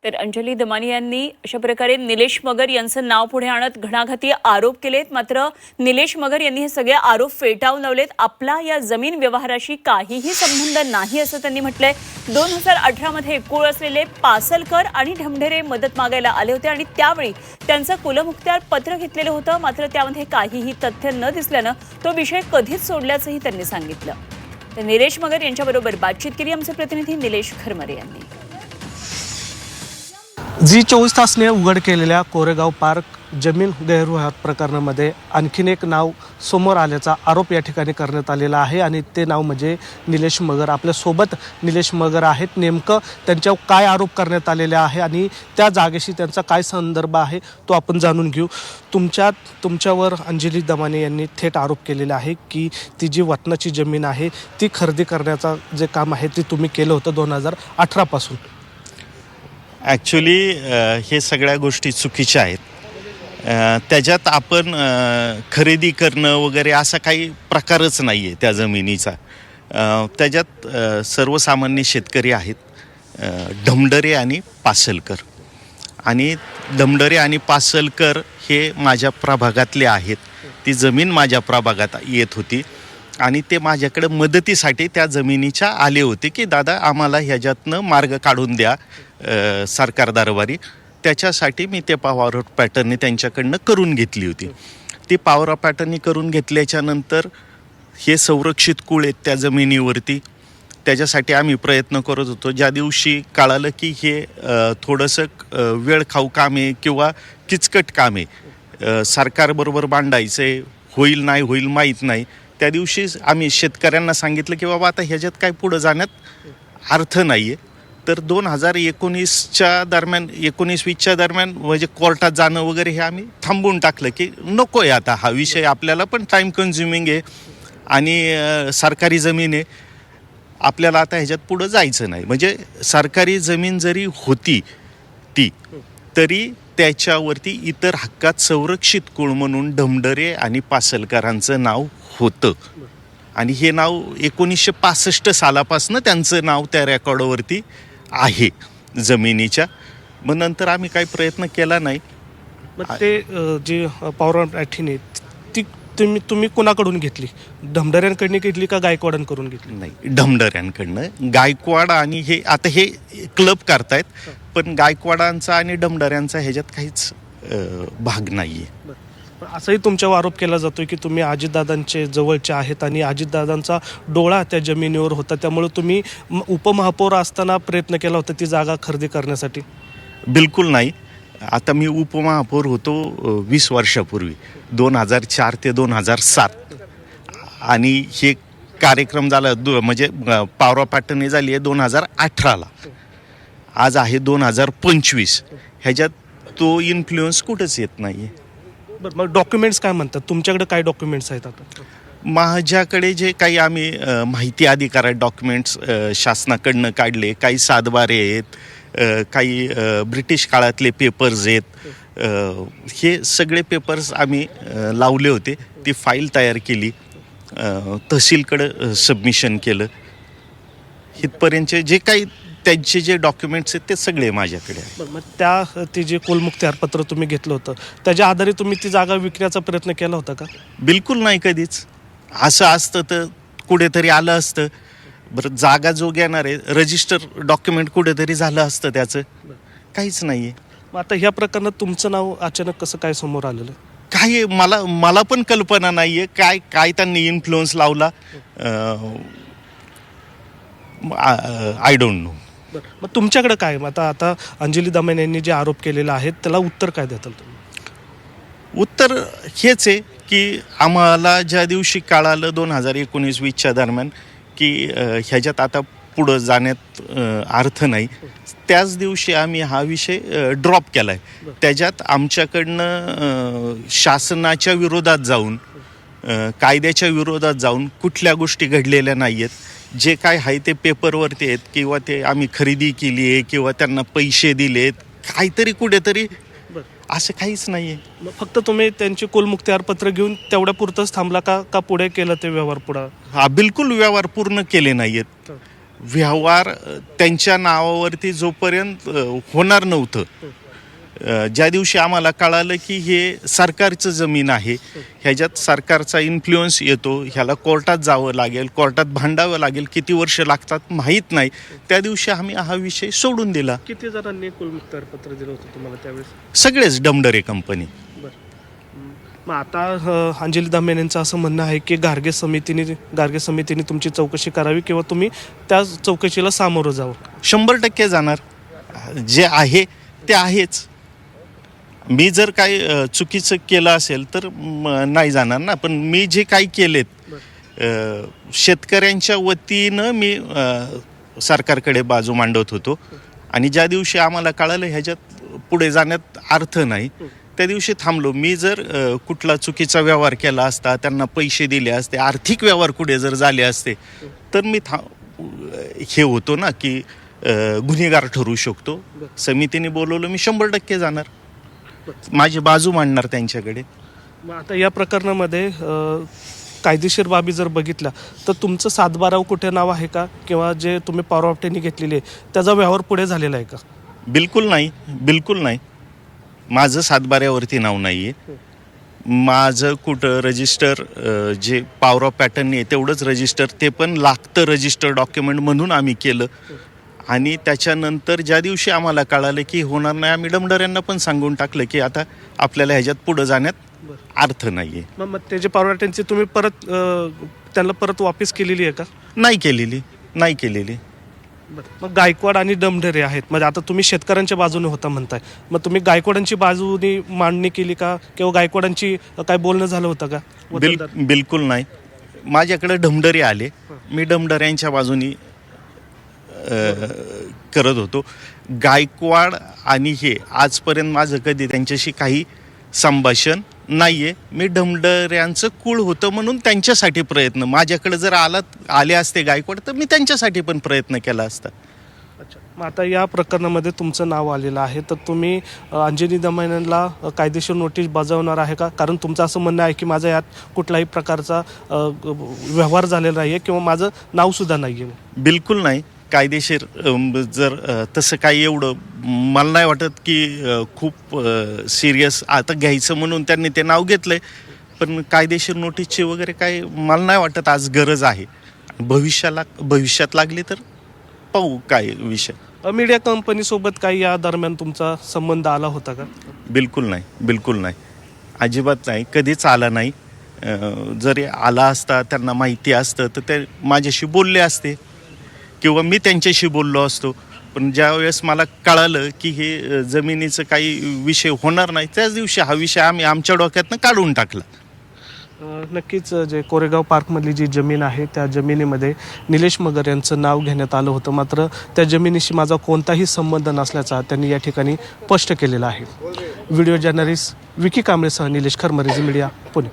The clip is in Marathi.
तर अंजली दमानी यांनी अशा प्रकारे निलेश मगर यांचं नाव पुढे आणत घणाघाती आरोप केलेत। मात्र निलेश मगर यांनी हे सगळे आरोप फेटाळून लावलेत। आपला या जमीन व्यवहाराशी काहीही संबंध नाही असं त्यांनी म्हटलंय। 2018 मध्ये कुळ असलेले पासलकर आणि ढमढेरे मदत मागायला आले होते आणि त्यावेळी त्यांचं कुलमुखत्यार पत्र घेतलेलं होतं। मात्र त्यामध्ये काहीही तथ्य न दिसल्यानं तो विषय कधीच सोडल्याचंही त्यांनी सांगितलं। तर निलेश मगर यांच्याबरोबर बातचीत केली आमचे प्रतिनिधी निलेश खरमरे यांनी। जी24 तासने उघड केलेल्या कोरेगाव पार्क जमीन गैरव्यवहार प्रकरणामध्ये आणखीन एक नाव समोर आल्याचा आरोप या ठिकाणी करण्यात आलेला आहे आणि ते नाव म्हणजे निलेश मगर। आपल्यासोबत निलेश मगर आहेत। नेमकं त्यांच्यावर काय आरोप करण्यात आलेले आहे आणि त्या जागेशी त्यांचा काय संदर्भ आहे तो आपण जाणून घेऊ। तुमच्यावर अंजली दमानी यांनी थेट आरोप केलेला आहे की ती जी वतनाची जमीन आहे ती खरेदी करण्याचा जे काम आहे ते तुम्ही केलं होतं 2018 पासून। ॲक्च्युली हे सगळ्या गोष्टी चुकीच्या आहेत। त्याच्यात आपण खरेदी करणं वगैरे असा काही प्रकारच नाही आहे त्या जमिनीचा। त्याच्यात सर्वसामान्य शेतकरी आहेत, ढमढेरे आणि पासलकर, आणि ढमढेरे आणि पासलकर हे माझ्या प्रभागातले आहेत। ती जमीन माझ्या प्रभागात येत होती आणि ते माझ्याकडे मदतीसाठी त्या जमिनीच्या आले होते की दादा आम्हाला ह्याच्यातनं मार्ग काढून द्या सरकार दरबारी। त्याच्यासाठी मी ते पॉवर ऑफ पॅटर्नने त्यांच्याकडनं करून घेतली होती। ती पॉवर ऑफ पॅटर्नने करून घेतल्याच्या नंतर हे संरक्षित कुळ आहेत त्या जमिनीवरती, त्याच्यासाठी आम्ही प्रयत्न करत होतो। ज्या दिवशी कळालं की हे थोडंसं वेळखाऊ काम आहे किंवा किचकट काम आहे, सरकारबरोबर भांडायचं आहे, होईल नाही होईल माहीत नाही, त्या दिवशी आम्ही शेतकऱ्यांना सांगितलं की बाबा आता ह्याच्यात काय पुढं जाण्यात अर्थ नाही आहे। तर 2019च्या दरम्यान 19-20च्या दरम्यान म्हणजे कोर्टात जाणं वगैरे हे आम्ही थांबवून टाकलं की नको आहे आता हा विषय, आपल्याला पण टाईम कन्झ्युमिंग आहे आणि सरकारी जमीन आहे, आपल्याला आता ह्याच्यात पुढं जायचं नाही। म्हणजे सरकारी जमीन जरी होती ती तरी त्याच्यावरती इतर हक्कात संरक्षित कुळ म्हणून ढमढेरे आणि पासलकरांचं नाव होतं आणि हे नाव 1965 सालापासून त्यांचं नाव त्या रेकॉर्डवरती आहे जमिनीच्या। मग नंतर आम्ही काही प्रयत्न केला नाही। मग ते जी पॉवर ऑफ पॅटर्न ती तुम्ही कोणाकडून घेतली? ढमढेऱ्यांकडून घेतली का गायकवाडांकडून घेतली? नाही, ढमढेऱ्यांकडनं। गायकवाड आणि हे आता हे क्लब करतायत, पण गायकवाडांचा आणि ढमढेऱ्यांचा ह्याच्यात काहीच भाग नाही आहे। असंही तुमच्यावर आरोप केला जातोय की तुम्ही अजितदादांचे जवळचे आहेत आणि अजितदादांचा डोळा त्या जमिनीवर होता, त्यामुळे तुम्ही उपमहापौर असताना प्रयत्न केला होता ती जागा खरेदी करण्यासाठी। बिलकुल नाही। आता मी उपमहापौर होतो 20 वर्षापूर्वी, 2004 ते 2007, आणि हे कार्यक्रम झाला म्हणजे पॉवर ऑफ पॅटर्न झाली आहे 2018ला। आज आहे 2025, ह्याच्यात तो इन्फ्लुएन्स कुठंच येत नाही आहे। बरं, मग डॉक्युमेंट्स काय म्हणतात? तुमच्याकडे काय डॉक्युमेंट्स आहेत आता? माझ्याकडे जे काही आम्ही माहिती अधिकार डॉक्युमेंट्स शासनाकडनं काढले, काही सातबारे आहेत, काही ब्रिटिश काळातले पेपर्स आहेत, हे सगळे पेपर्स आम्ही लावले होते। ती फाईल तयार केली, तहसीलकडं सबमिशन केलं। इथपर्यंतचे जे काही त्यांचे जे डॉक्युमेंट्स आहेत ते सगळे माझ्याकडे आहेत। मग ते जे कुलमुखत्यार पत्र तुम्ही घेतलं होतं त्याच्या आधारे तुम्ही ती जागा विकण्याचा प्रयत्न केला होता का? बिलकुल नाही कधीच। असं असतं तर कुठेतरी आलं असतं। बरं, जागा जो घेणार आहे रजिस्टर डॉक्युमेंट कुठेतरी झालं असतं, त्याचं काहीच नाही आहे। मग आता ह्या प्रकरणात तुमचं नाव अचानक कसं काय समोर आलेलं? काय मला पण कल्पना नाही आहे काय त्यांनी इन्फ्लुअन्स लावला, आय डोंट नो। मग तुमच्याकडे काय आता अंजली दमानी यांनी जे आरोप केलेले आहेत त्याला उत्तर काय देताल तुम्ही? उत्तर हेच आहे की आम्हाला ज्या दिवशी कळालं 2019-20च्या दरम्यान की ह्याच्यात आता पुढं जाण्यात अर्थ नाही, त्याच दिवशी आम्ही हा विषय ड्रॉप केला आहे। त्याच्यात आमच्याकडनं शासनाच्या विरोधात जाऊन, कायद्याच्या विरोधात जाऊन कुठल्या गोष्टी घडलेल्या नाही आहेत। जे काय आहे ते पेपरवरती आहेत किंवा ते आम्ही खरेदी केली आहे किंवा त्यांना पैसे दिलेत, काहीतरी कुठेतरी असं काहीच नाही आहे। फक्त तुम्ही त्यांचे कुलमुखत्यार पत्र घेऊन तेवढ्या पुरतंच थांबला का पुढे केलं ते व्यवहार पुढं? हा, बिलकुल व्यवहार पूर्ण केले नाही आहेत। व्यवहार त्यांच्या नावावरती जोपर्यंत होणार नव्हतं, ज्या दिवशी आम्हाला कळालं की हे सरकारचं जमीन आहे, ह्याच्यात सरकारचा इन्फ्लुअन्स येतो, ह्याला कोर्टात जावं लागेल, कोर्टात भांडावं लागेल, किती वर्ष लागतात माहीत नाही, त्या दिवशी आम्ही हा विषय सोडून दिला. किती जणांनी कुलमुक्तारपत्र दिलं होतं तुम्हाला त्यावेळेस? सगळेच डमडरे कंपनी. मग आता अंजली दामेन यांचं असं म्हणणं आहे की गार्गे समितीने तुमची चौकशी करावी किंवा तुम्ही त्या चौकशीला सामोरं जावं. 100% जाणार. जे आहे ते आहेच. मी जर काही चुकीचं केलं असेल तर नाही जाणार ना, पण मी जे काही केलेत शेतकऱ्यांच्या वतीनं मी सरकारकडे बाजू मांडत होतो, आणि ज्या दिवशी आम्हाला कळालं ह्याच्यात पुढे जाण्यात अर्थ नाही, त्या दिवशी थांबलो. मी जर कुठला चुकीचा व्यवहार केला असता, त्यांना पैसे दिले असते, आर्थिक व्यवहार कुठे जर झाले असते, तर मी हे होतो ना की गुन्हेगार ठरू शकतो. समितीने बोलवलं, मी 100% जाणार, माझी बाजू मांडणार त्यांच्याकडे. मग आता या प्रकरणामध्ये कायदेशीर बाबी जर बघितल्या तर तुमचं 7/12 कुठे नाव आहे का, किंवा जे तुम्ही पॉवर ऑफ टेनी घेतलेली आहे त्याचा व्यवहार पुढे झालेला आहे का? बिलकुल नाही, बिलकुल नाही. माझं 7/12 नाव नाही आहे. माझं कुठं रजिस्टर जे पॉवर ऑफ पॅटर्न आहे तेवढंच रजिस्टर, ते पण लागतं रजिस्टर डॉक्युमेंट म्हणून आम्ही केलं. आणि त्याच्यानंतर ज्या दिवशी आम्हाला कळालं की होणार नाही, आम्ही डमडऱ्यांना पण सांगून टाकलं की आता आपल्याला ह्याच्यात पुढं जाण्यात अर्थ नाही आहे. मग ते जे पॉवर ऑफ टेनची तुम्ही परत त्यांना परत वापस केलेली आहे का? नाही केलेली. मग गायकवाड आणि डमढरे आहेत, म्हणजे आता तुम्ही शेतकऱ्यांच्या बाजूने होता म्हणताय, मग तुम्ही गायकवाडांची बाजूने मांडणी केली का, किंवा गायकवाडांची काय बोलणं झालं होतं का? बिलकुल नाही. माझ्याकडे डमढरे आले, मी डमढऱ्यांच्या बाजूनी करत होतो. गायकवाड आणि हे आजपर्यंत माझं कधी त्यांच्याशी काही संभाषण नाही आहे. मी डमढऱ्यांचं कुळ होतं म्हणून त्यांच्यासाठी प्रयत्न, माझ्याकडे जर आले असते गायकवाड तर मी त्यांच्यासाठी पण प्रयत्न केला असता. अच्छा, मग आता या प्रकरणामध्ये तुमचं नाव आलेलं आहे, तर तुम्ही अंजली दामेनला कायदेशीर नोटीस बजावणार आहे का? कारण तुमचं असं म्हणणं आहे की माझा यात कुठल्याही प्रकारचा व्यवहार झालेला नाही आहे किंवा माझं नावसुद्धा नाही आहे. बिलकुल नाही. कायदेशीर जर तसं काही एवढं मला नाही वाटत की खूप सिरियस आता घ्यायचं म्हणून त्यांनी ते नाव घेतलंय, पण कायदेशीर नोटीसची वगैरे काही मला नाही वाटत आज गरज आहे. भविष्यात लागली तर पाहू काय विषय. मीडिया कंपनीसोबत काही या दरम्यान तुमचा संबंध आला होता का? बिलकुल नाही, अजिबात नाही, कधीच आला नाही. जरी आला असता, त्यांना माहिती असतं तर ते माझ्याशी बोलले असते किंवा मी त्यांच्याशी बोललो असतो. पण ज्या वेळेस मला कळालं की हे जमिनीचं काही विषय होणार नाही, त्याच दिवशी हा विषय आम्ही आमच्या डोक्यातनं काढून टाकला. नक्कीच जे कोरेगाव पार्कमधली जी जमीन आहे त्या जमिनीमध्ये निलेश मगर यांचं नाव घेण्यात आलं होतं, मात्र त्या जमिनीशी माझा कोणताही संबंध नसल्याचा त्यांनी या ठिकाणी स्पष्ट केलेला आहे. व्हिडिओ जर्नलिस्ट विकी कांबळेसह निलेश खरमरे, झी मीडिया, पुणे.